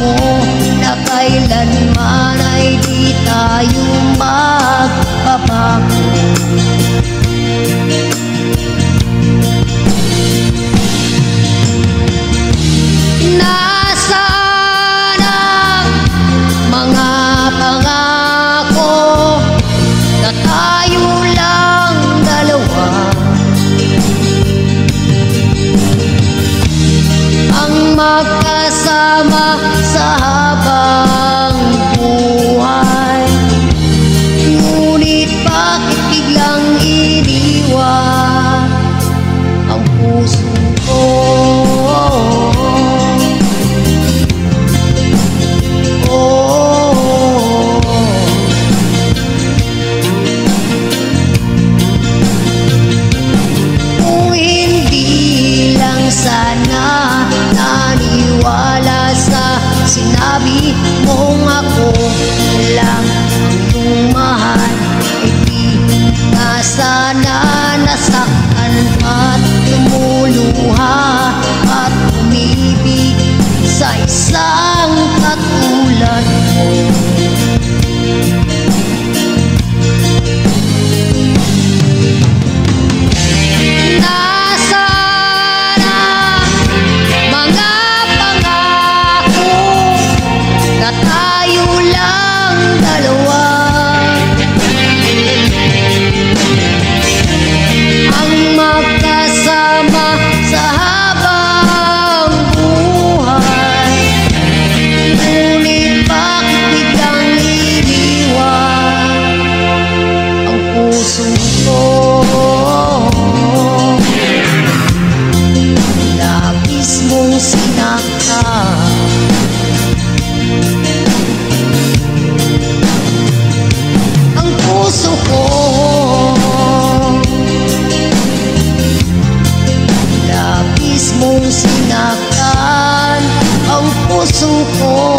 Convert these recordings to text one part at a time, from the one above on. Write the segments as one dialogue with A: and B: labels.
A: mo na kailanman ay di tayo magbabago. Nasaan ang mga pangako na tayo lang dalawa? Ang magkasama sa habang buhay. Ngunit bakit biglang iniwan ang puso ko? Kung hindi lang sana naniwala sa sinabi mong ako lang ang iyong mahal, ay di na sana nasaktan at lumuluha at umibig sa isang katulad mo. Nasaan ang mga pangako na tayo lang dalawa? Ang magkasama sa habang buhay. Ngunit bakit biglang iniwan ang puso ko? Labis mong sinaktan. Ang puso ko, labis mong sinaktan ang puso ko.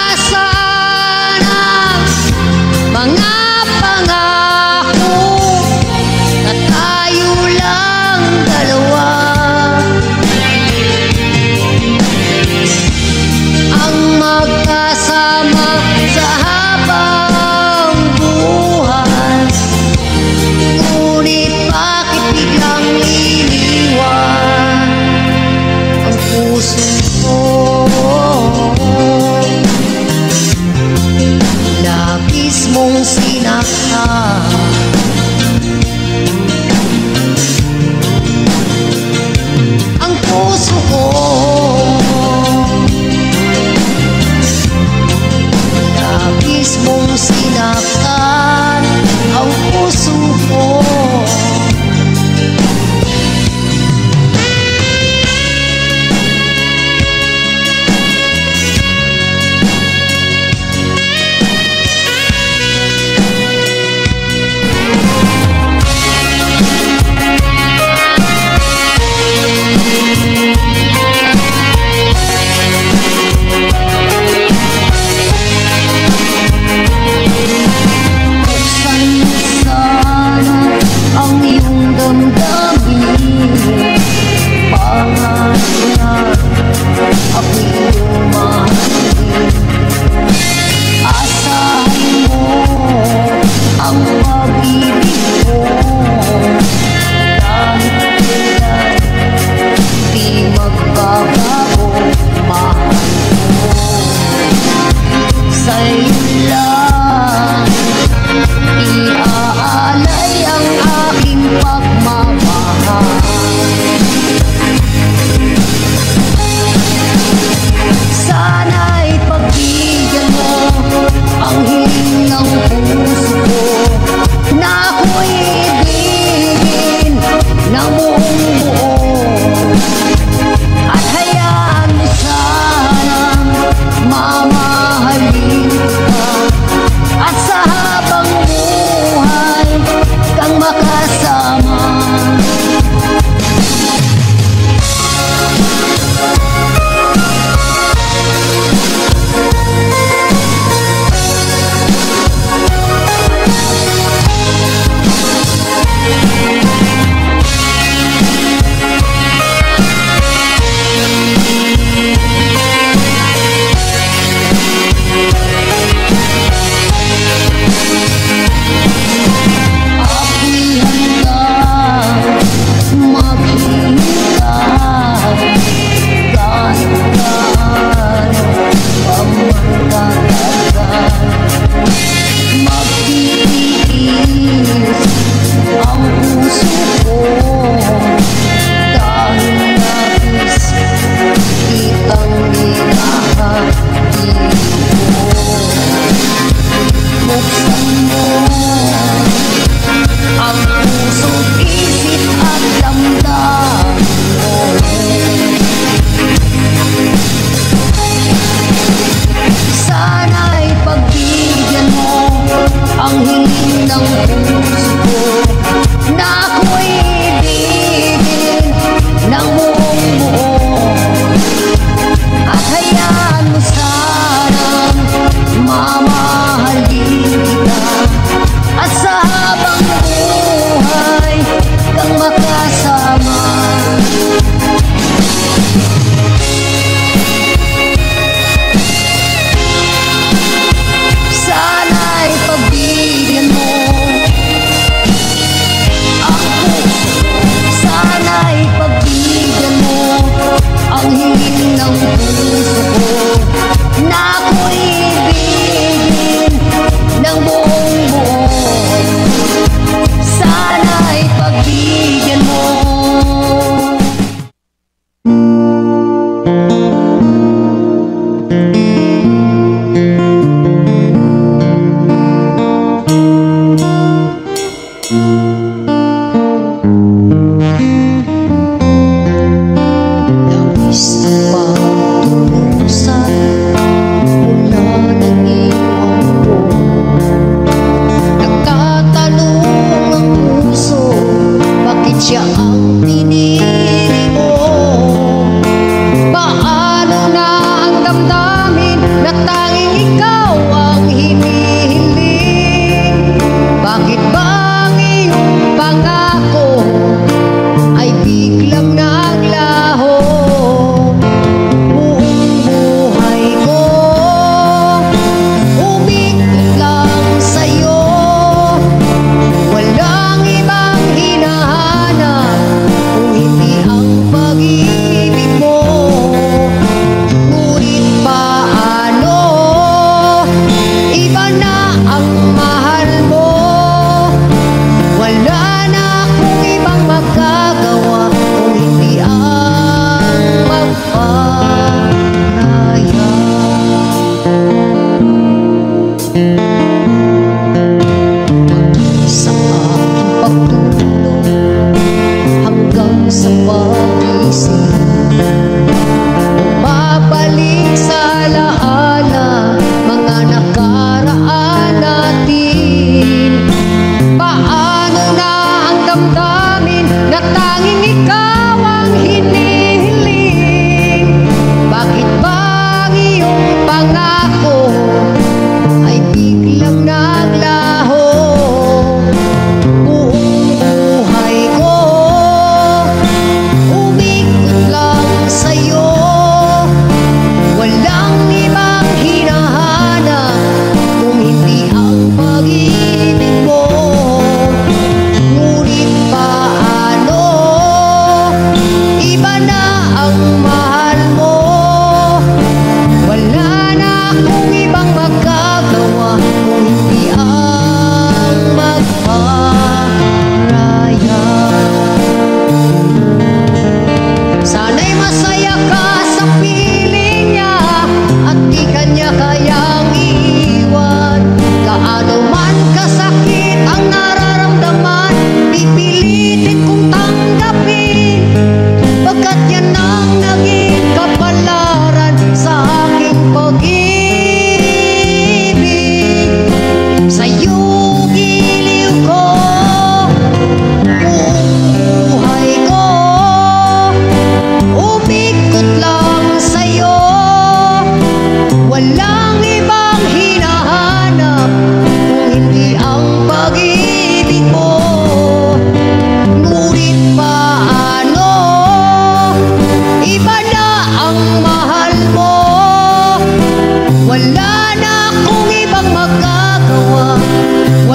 A: Nasaan ang mga pangako na tayo lang dalawa? Ang magkasama sa habang buhay. Ngunit bakit biglang iniwan ang puso ko? Labis mong sinaktan. Ang puso ko, labis mong sinaktan ang puso ko.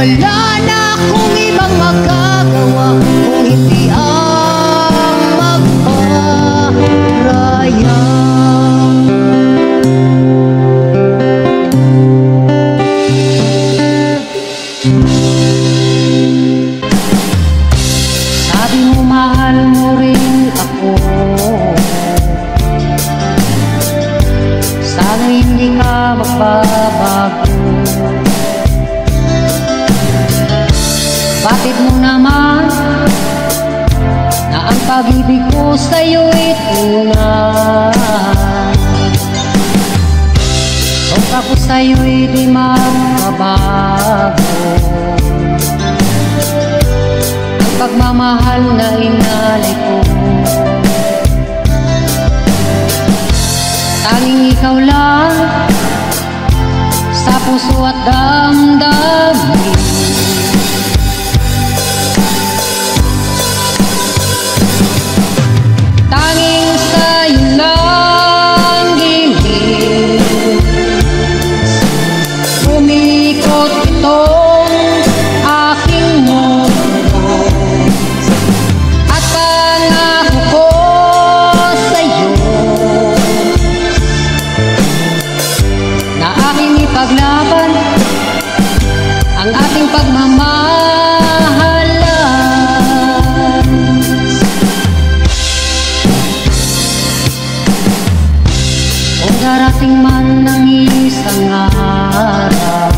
A: Wala na akong ibang magagawa kung hindi ang magparaya. Sabi mo mahal mo rin ako, sana hindi ka magbabago. Bakit mo naman na ang pag-ibig ko sa'yo'y tunay? Kung ako sa'yo'y di magbabago, ang pagmamahal na inalay ko, tanging ikaw lang sa puso at damdamin. Tanging sa'yo lang gilid umikot itong aking mundo, at pangako ko sa'yo na aking ipaglaban ang ating pagmamahalan. Kung darating man ng isang araw,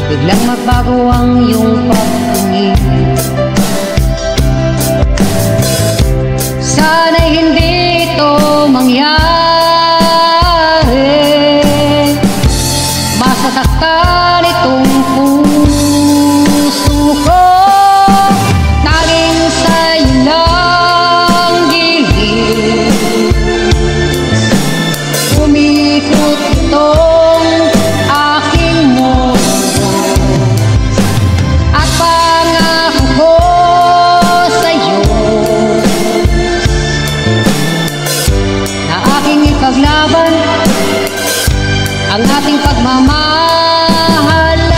A: biglang magbago ang iyong pagtingin, sana'y hindi ito mangyari. Masasaktan itong puso ko, tanging sa'yo lang gilid umikot itong aking mundo, at pangako ko sa'yo na aking ipaglaban ang ating pagmamahalan.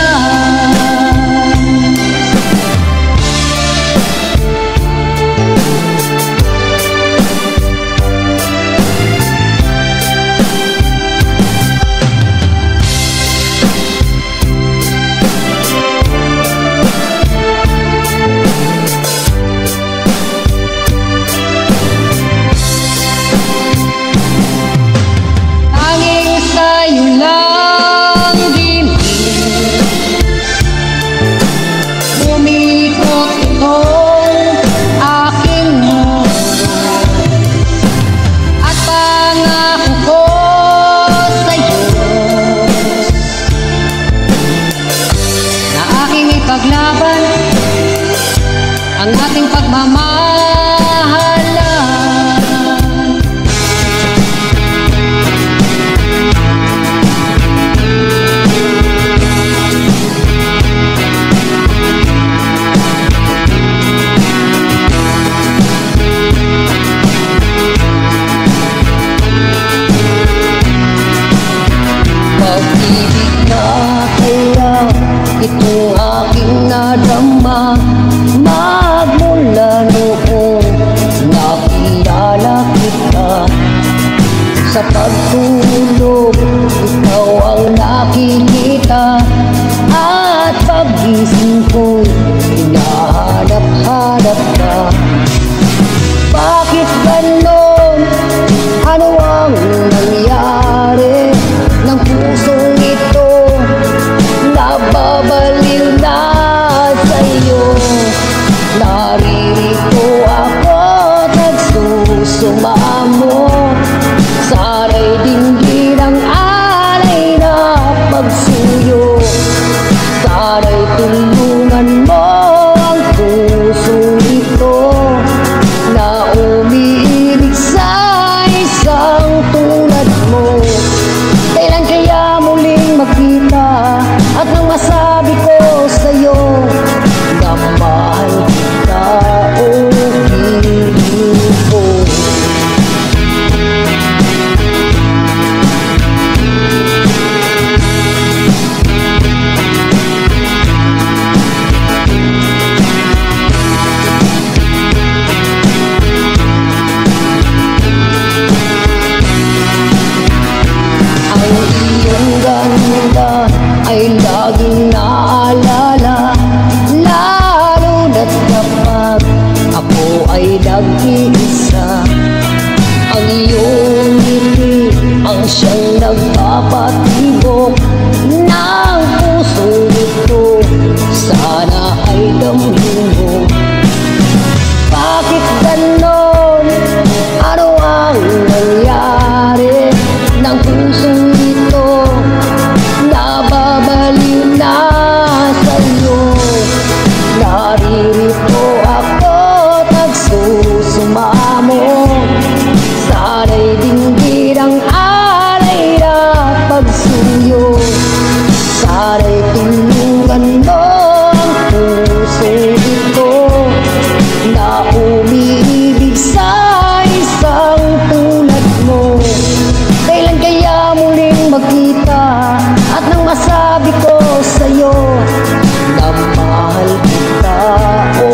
A: Tanging sa'yo lang gilid umikot itong aking mundo, at pangako ko sa'yo na aking ipaglaban ang ating pagmamahalan. Pag-ibig na kaya itong aking nadama, magmula noong nakilala kita. Sa pagtulog, ikaw ang nakikita, at pag-gising ko'y hinahanap-hanap ka. Bakit ganon? Ano ang nangyari ng pusong ito? Nababaliw na sa'yo. Naririto ako, nagsusumamo, sana'y din nagpapatibok ng puso nito. Sana ay damhin mo. Bakit ganon? Ano ang nangyari ng pusong ito? Nababaliw na sa'yo. Naririto ako, nagsusumamo. Sana'y dinggin ang alay na pagsuyo. Sana'y tulungan mo ang puso ito na umiibig sa isang tulad mo. Kailan kaya muling magkita at nang masabi ko sa'yo na mahal kita o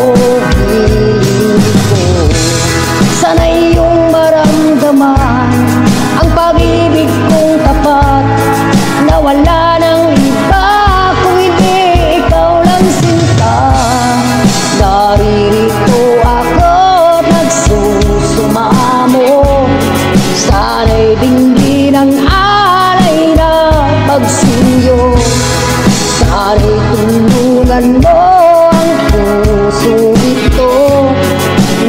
A: piling ko? Sana iyong maramdaman ang pag-ibig kong tapat na wala nang iba kung hindi ikaw lang sinta. Naririto ako, nagsusumamo. Sana'y dinggin ang alay na pagsuyo. Sana'y tulungan mo ang puso ito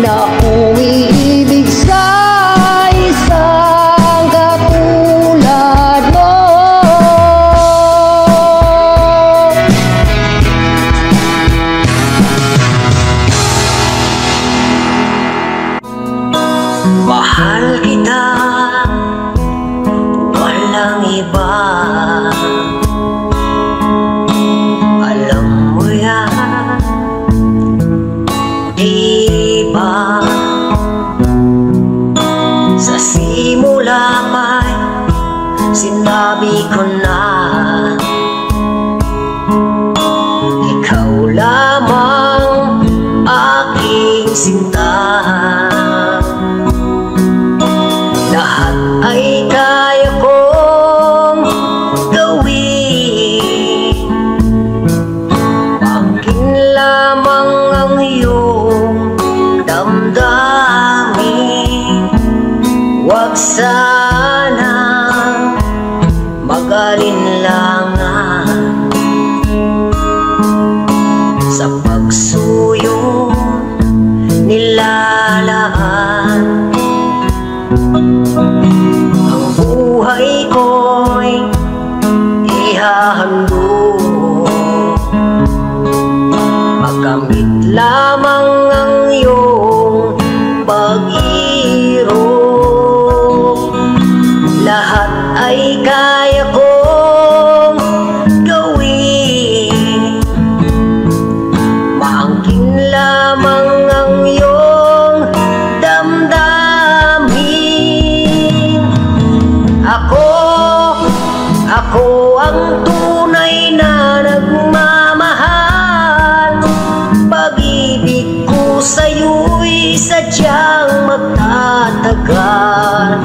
A: na umiibig sa isang katulad mo.
B: Mahal kita, walang iba. Alam mo yan, di ba? Sa simula pa'y sinabi ko na ikaw lamang aking sinta. Lahat ay kaya kong gawin, akin lamang ang iyong damdamin. Huwag sana mag-alinlangan sa pagsuyo nilalaan. Ang buhay ko'y ihahandog, magamit lamang ang iyong pag-irog. Lahat ay kaya kong gawin, maangkin lamang ang iyong damdamin. Ako ang tunay na nagmamahal. Pag-ibig ko sa'yo'y sadyang magtatagal,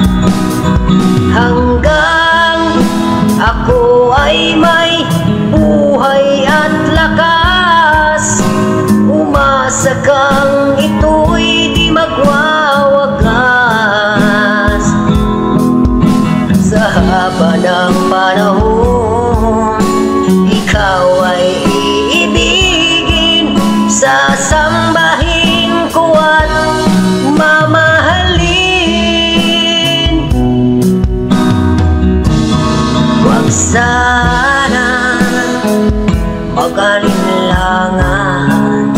B: hanggang ako ay may buhay at lakas. Umasa kang ito'y di magwawagas. Sa haba ng panahon, ikaw ay iibigin, sasambahin ko at mamahalin. Huwag sana mag-alinlangan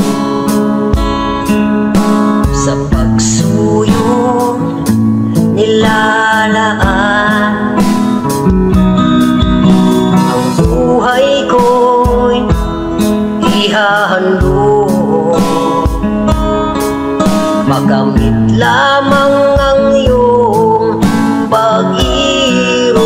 B: sa pagsuyo nilalaan. Ang buhay ko'y ihahandog, magamit lamang ang iyong pag-irog.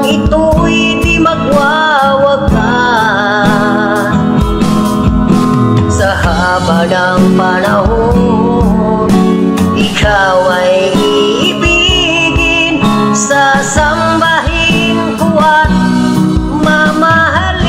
B: ito'y di magwawakas. Sa haba ng panahon, ikaw ay iibigin, sasambahin ko at mamahalin.